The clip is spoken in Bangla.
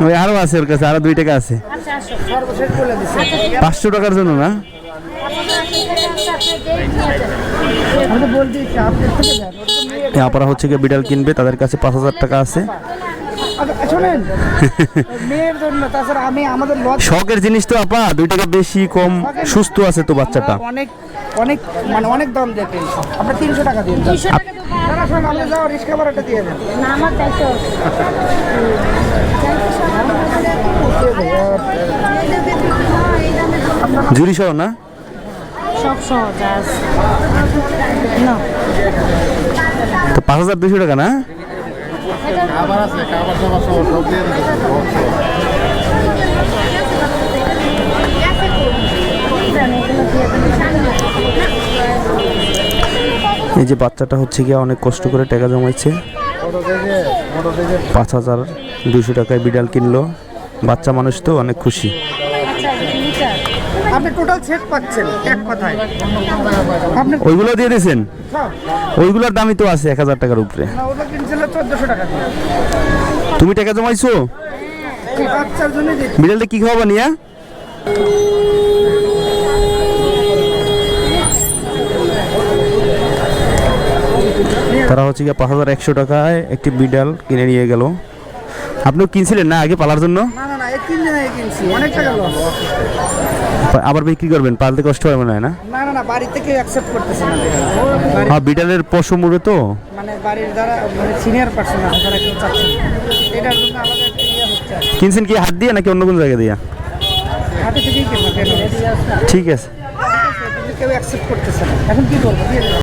ওই আরো আছে ওর কাছে, আরো 2 টাকা আছে। 500 টাকার জন্য না? আপনারা হচ্ছে গিয়ে বিড়াল কিনবে, তাদের কাছে 5000 টাকা আছে। শখের জিনিস তো আপা, 2 টাকা বেশি কম সুস্থ আছে তো বাচ্চাটা। অনেক অনেক মানে অনেক দাম দেখে আপনার 300 টাকা দিন। রিক্সা ভাড়াটা দিয়ে দেন। জুরি সহ না? সব সহজ না তো 5200 টাকা না? এই যে বাচ্চাটা হচ্ছে গিয়ে অনেক কষ্ট করে টাকা জমাইছে, 5200 টাকায় বিড়াল কিনলো। বাচ্চা মানুষ তো অনেক খুশি। আপনি টোটাল সেট পাচ্ছেন এক কথায়। আপনি ওইগুলো দিয়ে দিয়েছেন? ওইগুলোর দামই তো আছে 1000 টাকার উপরে। ওটা কিনছিল 1400 টাকা দিয়ে। তুমি টাকা জমাইছো? বাচ্চার জন্য দিচ্ছি। বিড়ালটা কি খাওয়াবা নিয়া? তারা হচ্ছে গিয়ে 5100 টাকায় একটি বিড়াল কিনে নিয়ে গেল। আপনিও কিনছিলেন না আগে পালার জন্য? না না না, এই 3 দিনে কিনছি, অনেক টাকা লস। আবার বিক্রি করবেন? পালতে কষ্ট হয় মনে হয় না? না না না, বাড়িতে কেউ অ্যাকসেপ্ট করতেছে না। হ্যাঁ, বিড়ালের পশম উড়ে তো, মানে বাড়ির যারা মানে সিনিয়র পার্সন আছে তারা কেউ চাচ্ছে না। এটার জন্য আমাদের একটা ইয়ে হচ্ছে। কিনছেন কি হাত দিয়ে নাকি অন্য কোনো জায়গা দিয়ে? হাতে থেকেই কেনা। ঠিক আছে। কেউ অ্যাকসেপ্ট করতেছে না, এখন কি করবো? দিয়ে দেবো।